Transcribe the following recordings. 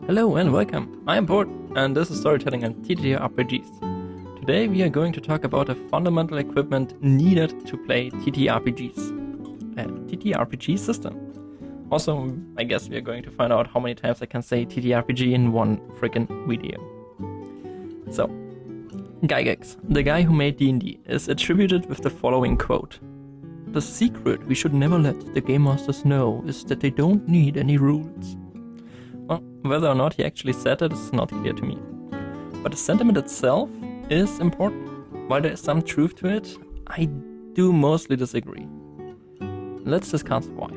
Hello and welcome, I am Bort and this is Storytelling and TTRPGs. Today we are going to talk about the fundamental equipment needed to play TTRPGs. TTRPG System. Also, I guess we are going to find out how many times I can say TTRPG in one freaking video. So, Gygax, the guy who made D&D, is attributed with the following quote. "The secret we should never let the game masters know is that they don't need any rules." Well, whether or not he actually said it is not clear to me. But the sentiment itself is important. While there is some truth to it, I do mostly disagree. Let's discuss why.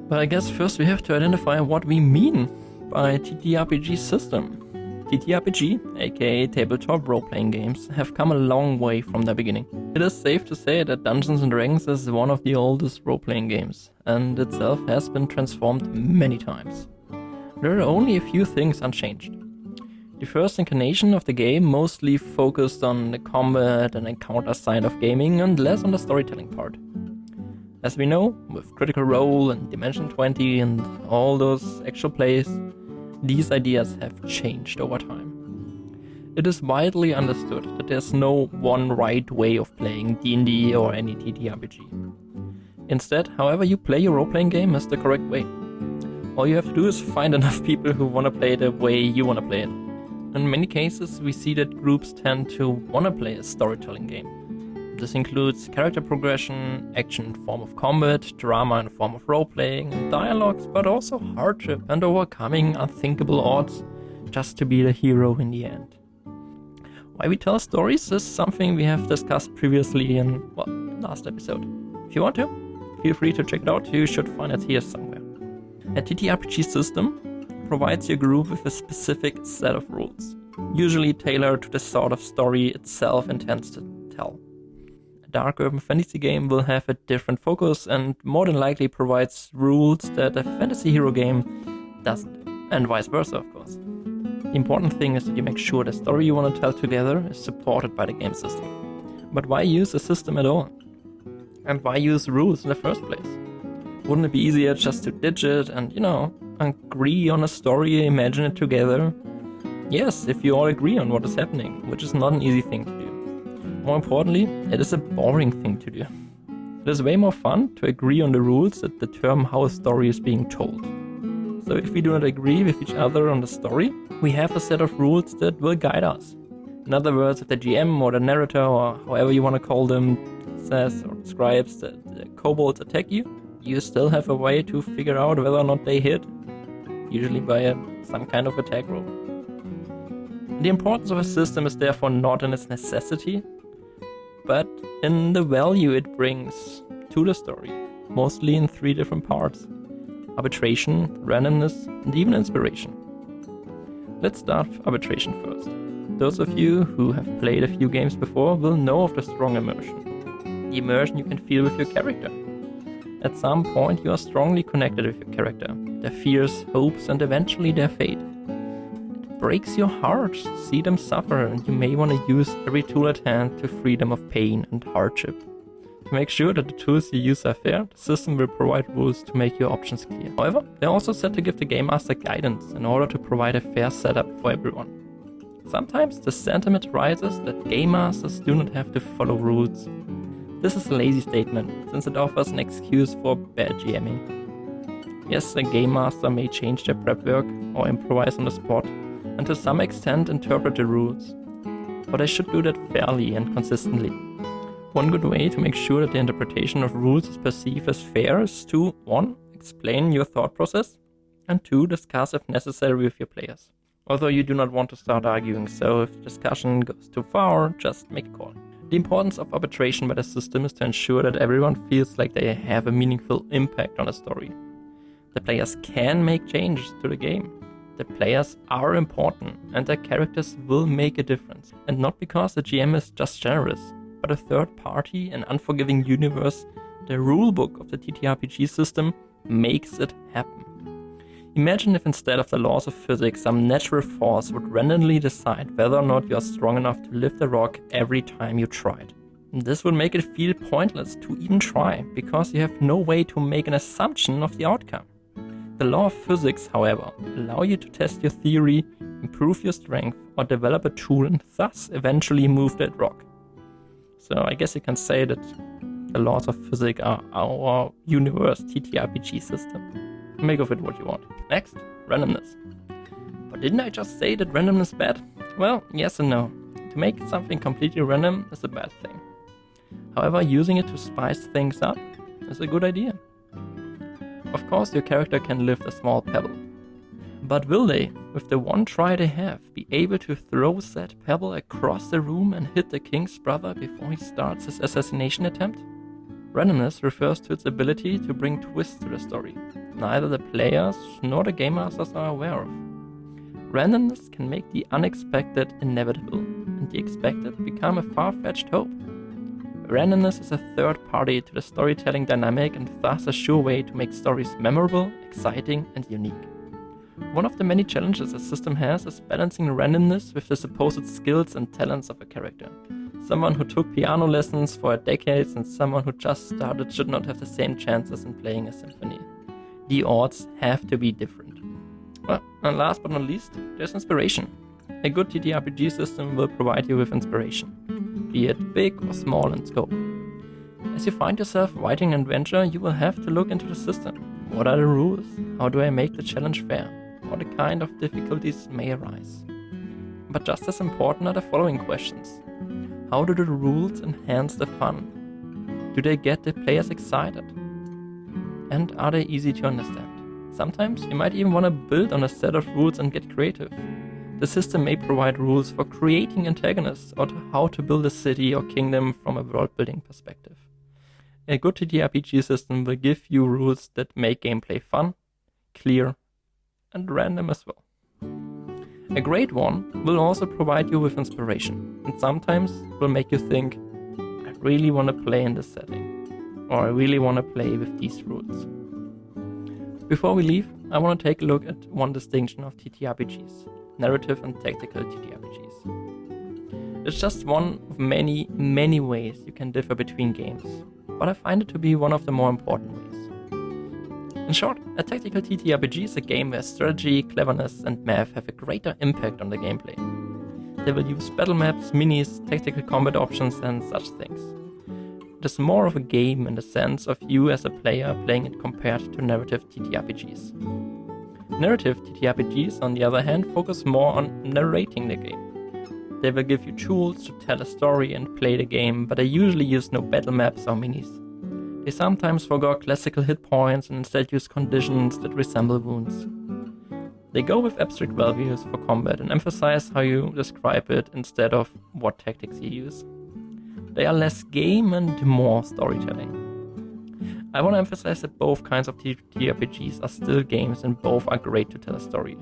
But I guess first we have to identify what we mean by TTRPG system. TTRPG, aka tabletop role-playing games, have come a long way from their beginning. It is safe to say that Dungeons & Dragons is one of the oldest role-playing games, and itself has been transformed many times. There are only a few things unchanged. The first incarnation of the game mostly focused on the combat and encounter side of gaming and less on the storytelling part. As we know, with Critical Role and Dimension 20 and all those actual plays, these ideas have changed over time. It is widely understood that there's no one right way of playing D&D or any TTRPG. Instead, however you play your role-playing game is the correct way. All you have to do is find enough people who want to play the way you want to play it. In many cases, we see that groups tend to want to play a storytelling game. This includes character progression, action in form of combat, drama in form of role-playing, and dialogues, but also hardship and overcoming unthinkable odds just to be the hero in the end. Why we tell stories is something we have discussed previously in, last episode. If you want to, feel free to check it out, you should find it here somewhere. A TTRPG system provides your group with a specific set of rules, usually tailored to the sort of story itself intends to tell. A dark urban fantasy game will have a different focus and more than likely provides rules that a fantasy hero game doesn't, and vice versa, of course. The important thing is that you make sure the story you want to tell together is supported by the game system. But why use a system at all? And why use rules in the first place? Wouldn't it be easier just to ditch it and, agree on a story, imagine it together? Yes, if you all agree on what is happening, which is not an easy thing to do. More importantly, it is a boring thing to do. It is way more fun to agree on the rules that determine how a story is being told. So if we do not agree with each other on the story, we have a set of rules that will guide us. In other words, if the GM or the narrator, or however you want to call them, says or describes that the kobolds attack you, you still have a way to figure out whether or not they hit, usually by some kind of attack roll. The importance of a system is therefore not in its necessity, but in the value it brings to the story, mostly in three different parts: arbitration, randomness, and even inspiration. Let's start with arbitration first. Those of you who have played a few games before will know of the strong immersion. The immersion you can feel with your character. At some point you are strongly connected with your character, their fears, hopes, and eventually their fate. It breaks your heart to see them suffer, and you may want to use every tool at hand to free them of pain and hardship. To make sure that the tools you use are fair, the system will provide rules to make your options clear. However, they're also set to give the Game Master guidance in order to provide a fair setup for everyone. Sometimes the sentiment rises that Game Masters do not have to follow rules. This is a lazy statement, since it offers an excuse for bad GMing. Yes, a Game Master may change their prep work or improvise on the spot, and to some extent interpret the rules. But they should do that fairly and consistently. One good way to make sure that the interpretation of rules is perceived as fair is to 1. Explain your thought process, and 2. Discuss if necessary with your players. Although you do not want to start arguing, so if the discussion goes too far, just make a call. The importance of arbitration by the system is to ensure that everyone feels like they have a meaningful impact on the story. The players can make changes to the game. The players are important, and their characters will make a difference. And not because the GM is just generous, but a third party and unforgiving universe, the rulebook of the TTRPG system, makes it happen. Imagine if instead of the laws of physics, some natural force would randomly decide whether or not you are strong enough to lift a rock every time you tried. This would make it feel pointless to even try, because you have no way to make an assumption of the outcome. The law of physics, however, allow you to test your theory, improve your strength, or develop a tool and thus eventually move that rock. So I guess you can say that the laws of physics are our universe TTRPG system. Make of it what you want. Next, randomness. But didn't I just say that randomness is bad? Well, yes and no. To make something completely random is a bad thing. However, using it to spice things up is a good idea. Of course, your character can lift a small pebble. But will they, with the one try they have, be able to throw said pebble across the room and hit the king's brother before he starts his assassination attempt? Randomness refers to its ability to bring twists to the story, neither the players nor the game masters are aware of. Randomness can make the unexpected inevitable, and the expected become a far-fetched hope. Randomness is a third party to the storytelling dynamic and thus a sure way to make stories memorable, exciting, and unique. One of the many challenges a system has is balancing randomness with the supposed skills and talents of a character. Someone who took piano lessons for decades and someone who just started should not have the same chances in playing a symphony. The odds have to be different. Well, and last but not least, there's inspiration. A good TTRPG system will provide you with inspiration, be it big or small in scope. As you find yourself writing an adventure, you will have to look into the system. What are the rules? How do I make the challenge fair? What kind of difficulties may arise? But just as important are the following questions. How do the rules enhance the fun? Do they get the players excited? And are they easy to understand? Sometimes you might even want to build on a set of rules and get creative. The system may provide rules for creating antagonists or how to build a city or kingdom from a world-building perspective. A good TTRPG system will give you rules that make gameplay fun, clear, and random as well. A great one will also provide you with inspiration, and sometimes will make you think, I really want to play in this setting, or I really want to play with these rules. Before we leave, I want to take a look at one distinction of TTRPGs. Narrative and tactical TTRPGs. It's just one of many ways you can differ between games, but I find it to be one of the more important ways. In short, a tactical TTRPG is a game where strategy, cleverness, and math have a greater impact on the gameplay. They will use battle maps, minis, tactical combat options, and such things. It is more of a game in the sense of you as a player playing it compared to narrative TTRPGs. Narrative TTRPGs, on the other hand, focus more on narrating the game. They will give you tools to tell a story and play the game, but they usually use no battle maps or minis. They sometimes forgo classical hit points and instead use conditions that resemble wounds. They go with abstract values for combat and emphasize how you describe it instead of what tactics you use. They are less game and more storytelling. I want to emphasize that both kinds of TTRPGs are still games and both are great to tell a story.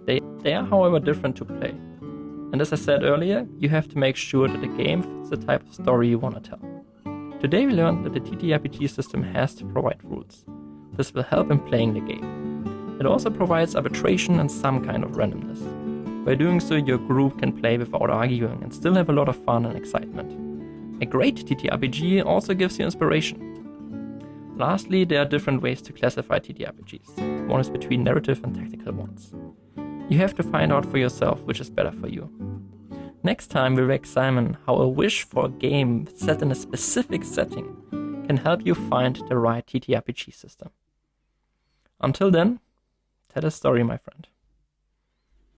They are, however, different to play. And as I said earlier, you have to make sure that the game fits the type of story you want to tell. Today we learned that the TTRPG system has to provide rules. This will help in playing the game. It also provides arbitration and some kind of randomness. By doing so, your group can play without arguing and still have a lot of fun and excitement. A great TTRPG also gives you inspiration. Lastly, there are different ways to classify TTRPGs. One is between narrative and tactical ones. You have to find out for yourself which is better for you. Next time we'll examine how a wish for a game set in a specific setting can help you find the right TTRPG system. Until then, tell a story, my friend.